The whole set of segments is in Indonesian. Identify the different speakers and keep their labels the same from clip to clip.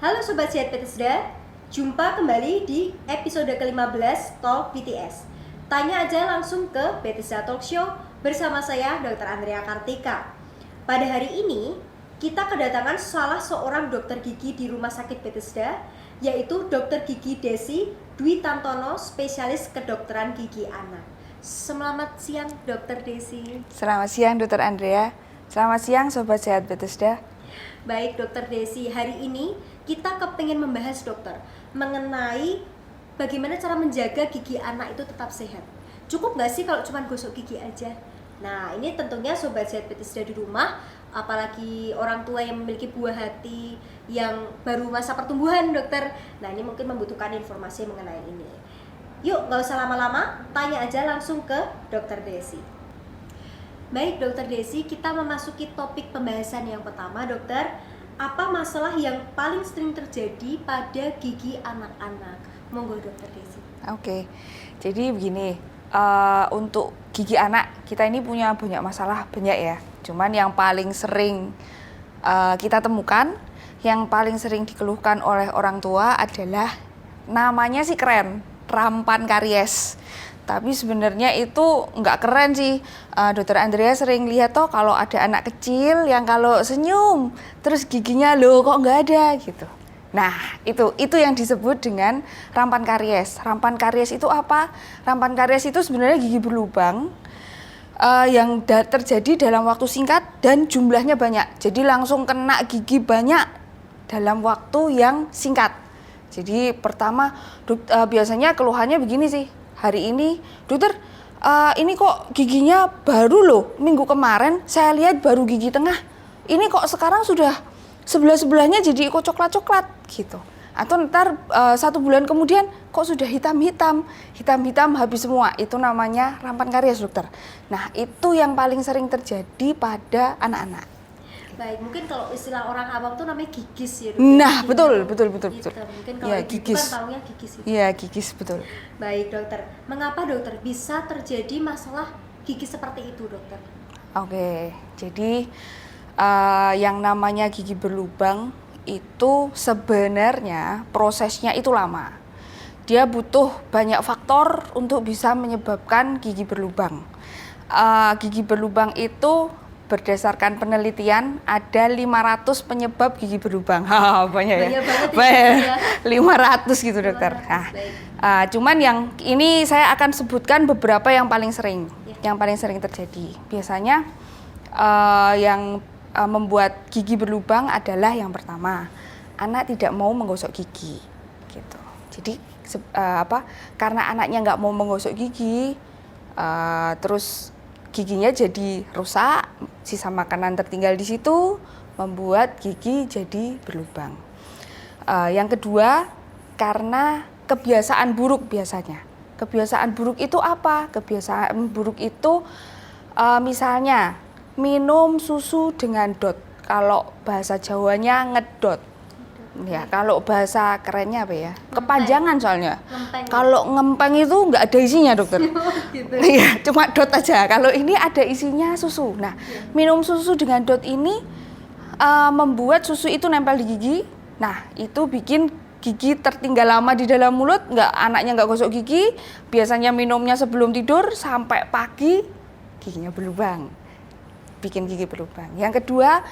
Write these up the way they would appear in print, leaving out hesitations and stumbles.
Speaker 1: Halo Sobat Sehat Bethesda, jumpa kembali di episode ke-15 Talk BTS. Tanya aja langsung ke Bethesda Talk Show bersama saya Dr. Andrea Kartika. Pada hari ini, kita kedatangan salah seorang dokter gigi di Rumah Sakit Bethesda, yaitu Dr. Gigi Desi Dwi Tantono, spesialis kedokteran gigi anak. Selamat siang Dr. Desi.
Speaker 2: Selamat siang Dr. Andrea. Selamat siang Sobat Sehat Bethesda.
Speaker 1: Baik Dr. Desi, hari ini kita kepingin membahas dokter mengenai bagaimana cara menjaga gigi anak itu tetap sehat. Cukup nggak sih kalau cuma gosok gigi aja? Nah ini tentunya Sobat Sehat Bethesda di rumah, apalagi orang tua yang memiliki buah hati yang baru masa pertumbuhan dokter. Nah ini mungkin membutuhkan informasi mengenai ini. Yuk nggak usah lama-lama, tanya aja langsung ke Dr. Desi. Baik Dokter Desi, kita memasuki topik pembahasan yang pertama dokter. Apa masalah yang paling sering terjadi pada gigi anak-anak? Monggo Dokter Desi.
Speaker 2: Oke, jadi begini, untuk gigi anak kita ini punya banyak masalah, banyak ya. Cuman yang paling sering kita temukan, yang paling sering dikeluhkan oleh orang tua adalah namanya sih keren, rampan karies. Tapi sebenarnya itu nggak keren sih. Dokter Andrea sering lihat toh kalau ada anak kecil yang kalau senyum terus giginya loh kok nggak ada gitu. Nah itu yang disebut dengan rampan karies. Rampan karies itu apa? Rampan karies itu sebenarnya gigi berlubang yang terjadi dalam waktu singkat dan jumlahnya banyak. Jadi langsung kena gigi banyak dalam waktu yang singkat. Jadi pertama biasanya keluhannya begini sih. Hari ini, dokter, ini kok giginya baru loh, minggu kemarin saya lihat baru gigi tengah, ini kok sekarang sudah sebelah-sebelahnya jadi kok coklat-coklat gitu. Atau ntar 1 bulan kemudian kok sudah hitam-hitam habis semua, itu namanya rampan karies dokter. Nah itu yang paling sering terjadi pada anak-anak.
Speaker 1: Baik, mungkin kalau istilah orang awam tuh namanya gigis ya dokter.
Speaker 2: Nah
Speaker 1: Gigi,
Speaker 2: betul.
Speaker 1: Gitu. Mungkin kalau
Speaker 2: Ya,
Speaker 1: ibu
Speaker 2: gigis.
Speaker 1: kan taunya gigis itu.
Speaker 2: Iya gigis betul.
Speaker 1: Baik dokter, mengapa dokter bisa terjadi masalah gigi seperti itu dokter?
Speaker 2: Oke, jadi yang namanya gigi berlubang itu sebenarnya prosesnya itu lama. Dia butuh banyak faktor untuk bisa menyebabkan gigi berlubang. Gigi berlubang itu berdasarkan penelitian ada 500 penyebab gigi berlubang. Banyak ya? Banyak, 500 gitu dokter. Nah, cuman yang ini saya akan sebutkan beberapa yang paling sering, yang paling sering terjadi. Biasanya yang membuat gigi berlubang adalah yang pertama, anak tidak mau menggosok gigi, gitu. Jadi karena anaknya nggak mau menggosok gigi, terus giginya jadi rusak, sisa makanan tertinggal di situ, membuat gigi jadi berlubang. Yang kedua, karena kebiasaan buruk biasanya. Kebiasaan buruk itu apa? Kebiasaan buruk itu misalnya minum susu dengan dot. Kalau bahasa Jawanya ngedot. Ya, kalau bahasa kerennya apa ya? Kepanjangan soalnya. Kalau ngempeng itu nggak ada isinya dokter. Iya, gitu. Cuma dot aja. Kalau ini ada isinya susu. Nah, minum susu dengan dot ini membuat susu itu nempel di gigi. Nah, itu bikin gigi tertinggal lama di dalam mulut. Anaknya nggak gosok gigi. Biasanya minumnya sebelum tidur sampai pagi giginya berlubang. Bikin gigi berlubang. Yang kedua,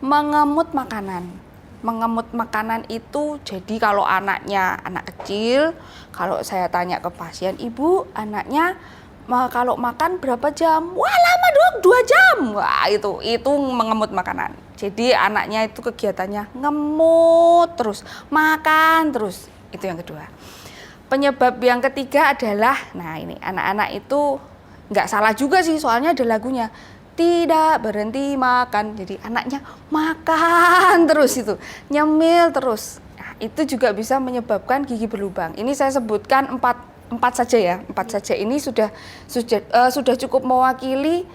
Speaker 2: mengemut makanan. Mengemut makanan itu jadi kalau anaknya anak kecil, kalau saya tanya ke pasien, ibu anaknya kalau makan berapa jam? Wah lama dong, 2 jam. Wah itu mengemut makanan. Jadi anaknya itu kegiatannya ngemut terus, makan terus. Itu yang kedua. Penyebab yang ketiga adalah, nah ini anak-anak itu nggak salah juga sih, soalnya ada lagunya. Tidak berhenti makan, jadi anaknya makan terus itu, nyemil terus. Nah, itu juga bisa menyebabkan gigi berlubang. Ini saya sebutkan 4 saja ya, 4 saja. Ini sudah cukup mewakili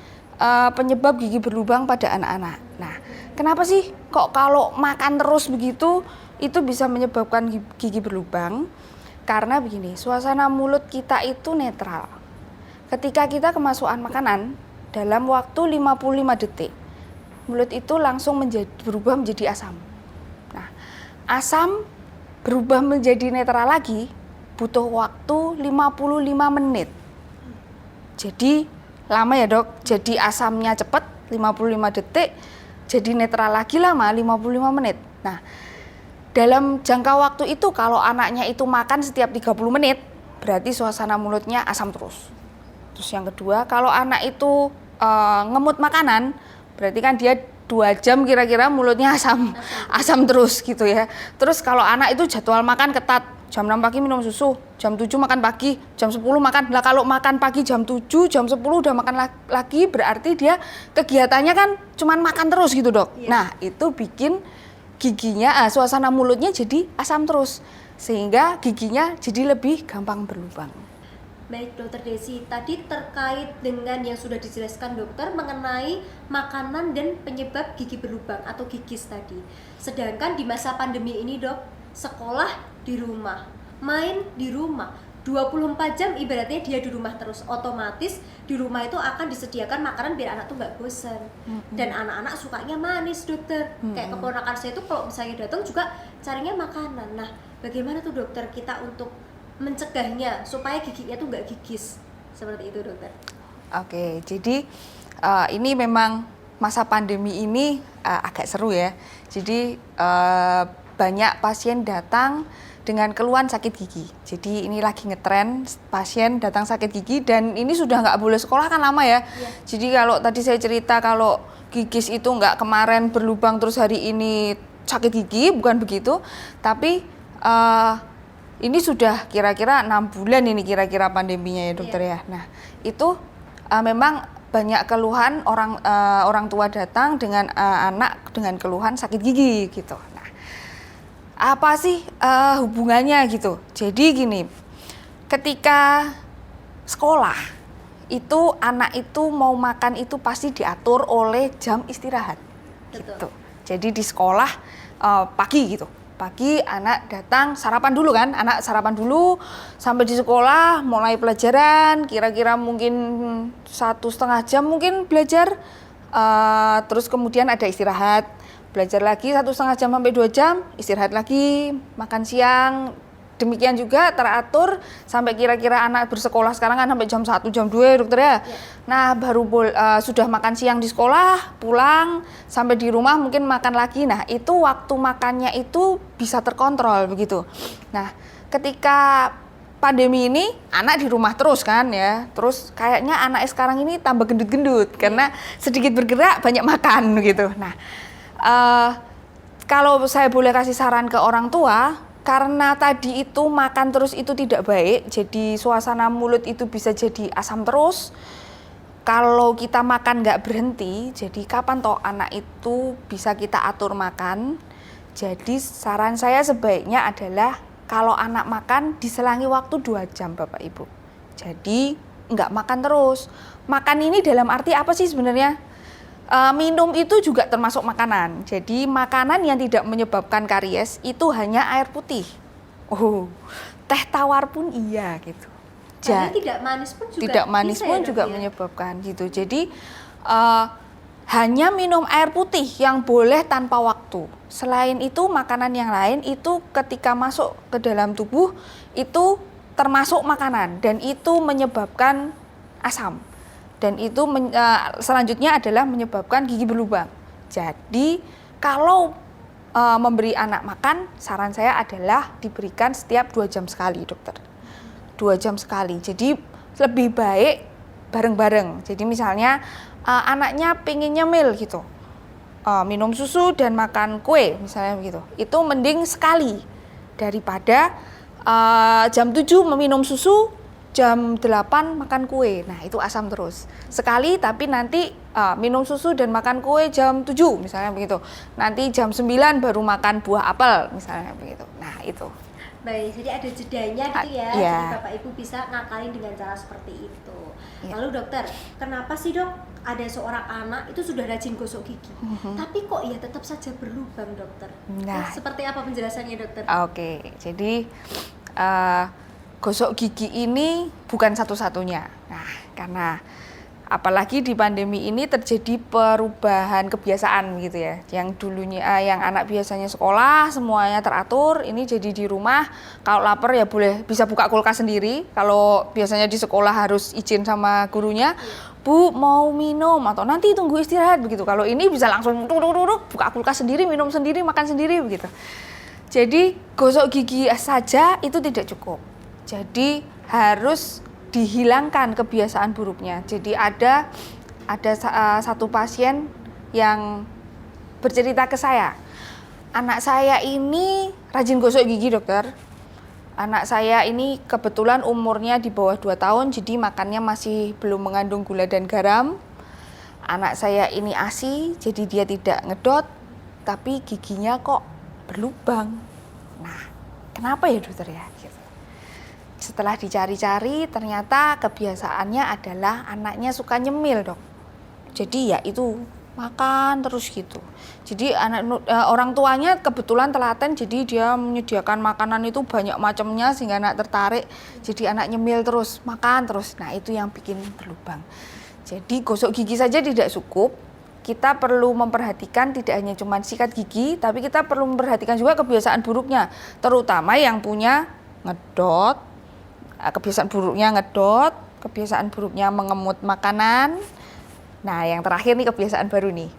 Speaker 2: penyebab gigi berlubang pada anak-anak. Nah, kenapa sih kok kalau makan terus begitu itu bisa menyebabkan gigi berlubang? Karena begini, suasana mulut kita itu netral. Ketika kita kemasukan makanan dalam waktu 55 detik, mulut itu langsung berubah menjadi asam. Nah, asam berubah menjadi netral lagi butuh waktu 55 menit. Jadi lama ya dok, jadi asamnya cepat 55 detik, jadi netral lagi lama 55 menit. Nah, dalam jangka waktu itu kalau anaknya itu makan setiap 30 menit, berarti suasana mulutnya asam terus. Terus yang kedua, kalau anak itu ngemut makanan, berarti kan dia 2 jam kira-kira mulutnya asam terus gitu ya. Terus kalau anak itu jadwal makan ketat, jam 6 pagi minum susu, jam 7 makan pagi, jam 10 makan. Nah kalau makan pagi jam 7, jam 10 udah makan lagi, berarti dia kegiatannya kan cuman makan terus gitu dok.
Speaker 1: Iya.
Speaker 2: Nah itu bikin giginya, suasana mulutnya jadi asam terus. Sehingga giginya jadi lebih gampang berlubang.
Speaker 1: Baik dokter Desi, tadi terkait dengan yang sudah dijelaskan dokter mengenai makanan dan penyebab gigi berlubang atau gigis tadi. Sedangkan di masa pandemi ini dok, sekolah di rumah, main di rumah, 24 jam ibaratnya dia di rumah terus. Otomatis di rumah itu akan disediakan makanan biar anak tuh nggak bosan. Dan anak-anak sukanya manis dokter. Kayak keponakan saya itu kalau misalnya datang juga carinya makanan. Nah bagaimana tuh dokter kita untuk mencegahnya supaya giginya tuh nggak gigis seperti itu dokter?
Speaker 2: Oke, jadi ini memang masa pandemi ini agak seru ya. Jadi banyak pasien datang dengan keluhan sakit gigi. Jadi ini lagi ngetren pasien datang sakit gigi dan ini sudah nggak boleh sekolah kan lama ya. Jadi kalau tadi saya cerita kalau gigis itu nggak kemarin berlubang terus hari ini sakit gigi, bukan begitu. Tapi ini sudah kira-kira 6 bulan ini kira-kira pandeminya ya dokter ya. Nah itu memang banyak keluhan orang tua datang dengan anak dengan keluhan sakit gigi gitu. Nah apa sih hubungannya gitu? Jadi gini, ketika sekolah itu anak itu mau makan itu pasti diatur oleh jam istirahat.
Speaker 1: Betul.
Speaker 2: Gitu. Jadi di sekolah pagi gitu. Pagi anak datang sarapan dulu kan, anak sarapan dulu sampai di sekolah mulai pelajaran kira-kira mungkin 1,5 jam mungkin belajar, terus kemudian ada istirahat, belajar lagi 1,5 jam sampai 2 jam, istirahat lagi, makan siang. Demikian juga teratur sampai kira-kira anak bersekolah sekarang kan sampai jam 1, jam 2 ya dokter ya. Nah baru sudah makan siang di sekolah, pulang, sampai di rumah mungkin makan lagi. Nah itu waktu makannya itu bisa terkontrol begitu. Nah ketika pandemi ini anak di rumah terus kan ya. Terus kayaknya anak sekarang ini tambah gendut-gendut karena sedikit bergerak banyak makan gitu. Nah kalau saya boleh kasih saran ke orang tua, karena tadi itu makan terus itu tidak baik, jadi suasana mulut itu bisa jadi asam terus. Kalau kita makan nggak berhenti, jadi kapan toh anak itu bisa kita atur makan. Jadi saran saya sebaiknya adalah kalau anak makan diselangi waktu 2 jam Bapak Ibu. Jadi nggak makan terus. Makan ini dalam arti apa sih sebenarnya? Minum itu juga termasuk makanan. Jadi makanan yang tidak menyebabkan karies itu hanya air putih. Teh tawar pun iya gitu.
Speaker 1: Jadi tidak manis pun juga
Speaker 2: tidak manis
Speaker 1: bisa
Speaker 2: pun
Speaker 1: ya,
Speaker 2: juga
Speaker 1: dok, ya?
Speaker 2: menyebabkan gitu. Jadi hanya minum air putih yang boleh tanpa waktu. Selain itu makanan yang lain itu ketika masuk ke dalam tubuh itu termasuk makanan dan itu menyebabkan asam. Dan itu selanjutnya adalah menyebabkan gigi berlubang. Jadi kalau memberi anak makan, saran saya adalah diberikan setiap 2 jam sekali dokter. 2 jam sekali. Jadi lebih baik bareng-bareng. Jadi misalnya anaknya pengen nyemil gitu, minum susu dan makan kue misalnya begitu. Itu mending sekali daripada jam 7 meminum susu, jam 8 makan kue. Nah itu asam terus. Sekali tapi nanti minum susu dan makan kue jam 7 misalnya begitu. Nanti jam 9 baru makan buah apel misalnya begitu. Nah itu.
Speaker 1: Baik, jadi ada jedanya gitu ya.
Speaker 2: Iya.
Speaker 1: Jadi Bapak Ibu bisa ngakalin dengan cara seperti itu.
Speaker 2: Iya.
Speaker 1: Lalu dokter, kenapa sih dok ada seorang anak itu sudah rajin gosok gigi, tapi kok ya tetap saja berlubang dokter?
Speaker 2: Nah.
Speaker 1: Seperti apa penjelasannya dokter?
Speaker 2: Oke, jadi gosok gigi ini bukan satu-satunya. Nah, karena Apalagi di pandemi ini terjadi perubahan kebiasaan gitu ya. Yang dulunya yang anak biasanya sekolah semuanya teratur, ini jadi di rumah. Kalau lapar ya boleh bisa buka kulkas sendiri. Kalau biasanya di sekolah harus izin sama gurunya, Bu mau minum atau nanti tunggu istirahat begitu. Kalau ini bisa langsung buka kulkas sendiri, minum sendiri, makan sendiri begitu. Jadi gosok gigi saja itu tidak cukup. Jadi harus dihilangkan kebiasaan buruknya. Jadi ada satu pasien yang bercerita ke saya, anak saya ini rajin gosok gigi dokter. Anak saya ini kebetulan umurnya di bawah 2 tahun, jadi makannya masih belum mengandung gula dan garam. Anak saya ini ASI, jadi dia tidak ngedot, tapi giginya kok berlubang. Nah, kenapa ya dokter ya? Setelah dicari-cari ternyata kebiasaannya adalah anaknya suka nyemil dok. Jadi ya itu makan terus gitu. Jadi orang tuanya kebetulan telaten, jadi dia menyediakan makanan itu banyak macamnya sehingga anak tertarik. Jadi anak nyemil terus, makan terus. Nah itu yang bikin berlubang. Jadi gosok gigi saja tidak cukup. Kita perlu memperhatikan tidak hanya cuma sikat gigi, tapi kita perlu memperhatikan juga kebiasaan buruknya, terutama yang punya ngedot. Kebiasaan buruknya mengemut makanan. Nah, yang terakhir nih kebiasaan baru nih,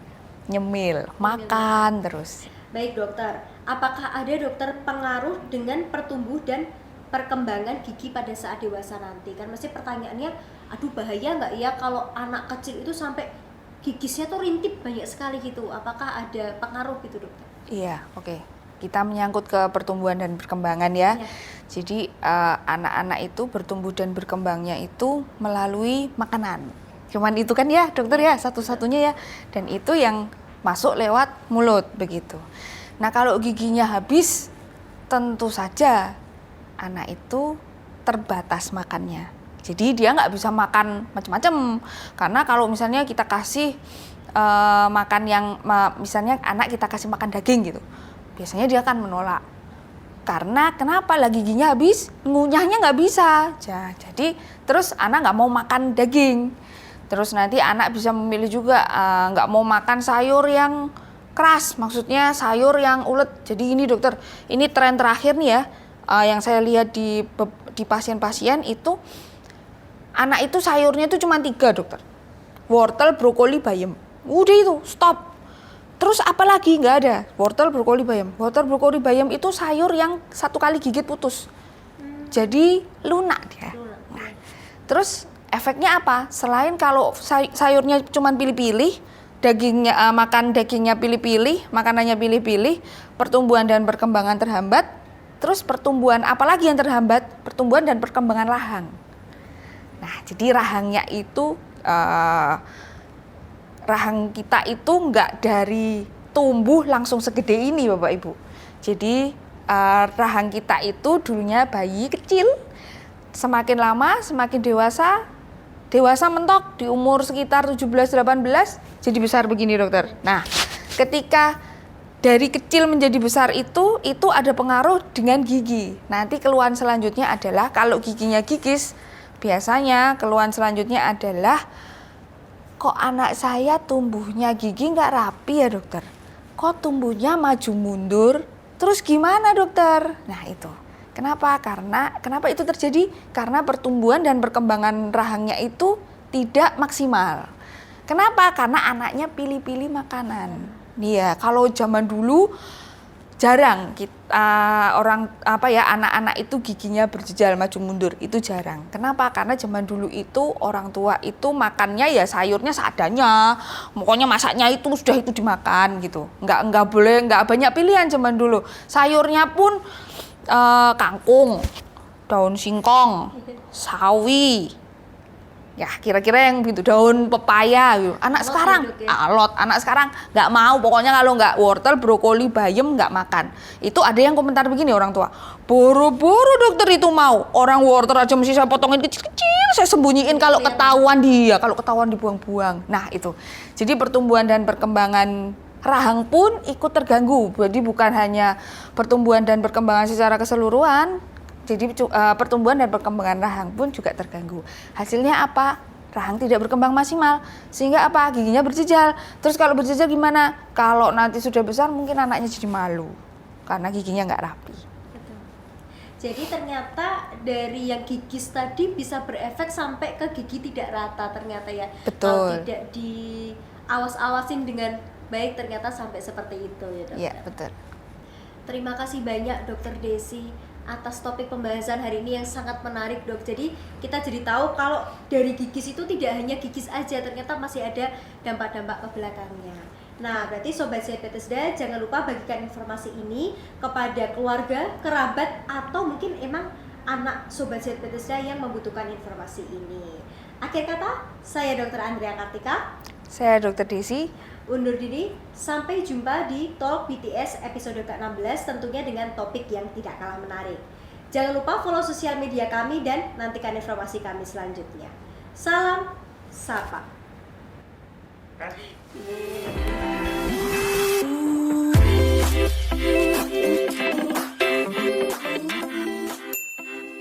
Speaker 2: nyemil, makan terus.
Speaker 1: Baik dokter, apakah ada dokter pengaruh dengan pertumbuh dan perkembangan gigi pada saat dewasa nanti? Kan masih pertanyaannya, aduh bahaya nggak ya kalau anak kecil itu sampai gigisnya tuh rintip banyak sekali gitu. Apakah ada pengaruh gitu dokter?
Speaker 2: Iya, oke. Kita menyangkut ke pertumbuhan dan perkembangan ya. Jadi anak-anak itu bertumbuh dan berkembangnya itu melalui makanan. Cuman itu kan ya dokter ya, satu-satunya ya. Dan itu yang masuk lewat mulut begitu. Nah kalau giginya habis, tentu saja anak itu terbatas makannya. Jadi dia nggak bisa makan macam-macam. Karena kalau misalnya kita kasih makan yang, misalnya anak kita kasih makan daging gitu, biasanya dia akan menolak. Karena kenapa? Lah giginya habis, ngunyahnya nggak bisa. Jadi terus anak nggak mau makan daging. Terus nanti anak bisa memilih juga nggak mau makan sayur yang keras, maksudnya sayur yang ulet. Jadi ini dokter, ini tren terakhir nih ya, yang saya lihat di pasien-pasien itu, anak itu sayurnya itu cuma 3 dokter. Wortel, brokoli, bayam. Udah itu, stop. Terus apalagi nggak ada, wortel, brokoli, bayam. Wortel, brokoli, bayam itu sayur yang 1 kali gigit putus. Jadi lunak dia. Nah, terus efeknya apa? Selain kalau sayurnya cuma pilih-pilih, dagingnya makan dagingnya pilih-pilih, makanannya pilih-pilih, pertumbuhan dan perkembangan terhambat. Terus pertumbuhan apalagi yang terhambat? Pertumbuhan dan perkembangan rahang. Nah, jadi rahangnya itu rahang kita itu nggak dari tumbuh langsung segede ini Bapak Ibu. Jadi rahang kita itu dulunya bayi kecil, semakin lama semakin dewasa mentok di umur sekitar 17-18 jadi besar begini dokter. Nah ketika dari kecil menjadi besar itu ada pengaruh dengan gigi. Nanti keluhan selanjutnya adalah kalau giginya gigis, biasanya keluhan selanjutnya adalah, kok anak saya tumbuhnya gigi nggak rapi ya dokter? Kok tumbuhnya maju mundur? Terus gimana dokter? Nah itu. Kenapa? Kenapa itu terjadi? Karena pertumbuhan dan perkembangan rahangnya itu tidak maksimal. Kenapa? Karena anaknya pilih-pilih makanan. Iya, kalau zaman dulu jarang anak-anak itu giginya berjejal maju mundur, itu jarang. Kenapa? Karena zaman dulu itu orang tua itu makannya ya sayurnya seadanya, pokoknya masaknya itu sudah itu dimakan gitu. Nggak banyak pilihan zaman dulu. Sayurnya pun kangkung, daun singkong, sawi, ya kira-kira yang gitu, daun pepaya gitu. Anak sekarang alot, anak sekarang nggak mau, pokoknya kalau nggak wortel, brokoli, bayam nggak makan. Itu ada yang komentar begini orang tua, boro-boro dokter itu mau, orang wortel aja mesti saya potongin kecil-kecil, saya sembunyiin kalau ketahuan dibuang-buang. Nah itu, jadi pertumbuhan dan perkembangan rahang pun ikut terganggu. Jadi bukan hanya pertumbuhan dan perkembangan secara keseluruhan, jadi pertumbuhan dan perkembangan rahang pun juga terganggu. Hasilnya apa? rahang tidak berkembang maksimal. Sehingga apa? Giginya berjejal. Terus kalau berjejal gimana? Kalau nanti sudah besar mungkin anaknya jadi malu karena giginya nggak rapi.
Speaker 1: Betul. Jadi ternyata dari yang gigis tadi bisa berefek sampai ke gigi tidak rata ternyata ya. Kalau
Speaker 2: Betul.
Speaker 1: tidak diawas-awasin dengan baik ternyata sampai seperti itu ya dokter.
Speaker 2: Iya, betul.
Speaker 1: Terima kasih banyak Dokter Desi atas topik pembahasan hari ini yang sangat menarik dok. Jadi kita jadi tahu kalau dari gigis itu tidak hanya gigis aja, ternyata masih ada dampak-dampak ke belakangnya. Nah berarti Sobat Sehat Bethesda jangan lupa bagikan informasi ini kepada keluarga, kerabat, atau mungkin emang anak Sobat Sehat Bethesda yang membutuhkan informasi ini. Akhir kata, saya Dr. Andrea Kartika.
Speaker 2: Saya Dr. Desi.
Speaker 1: Undur diri, sampai jumpa di Talk BTS episode ke-16 tentunya dengan topik yang tidak kalah menarik. Jangan lupa follow sosial media kami dan nantikan informasi kami selanjutnya. Salam Sapa.
Speaker 3: Kasih.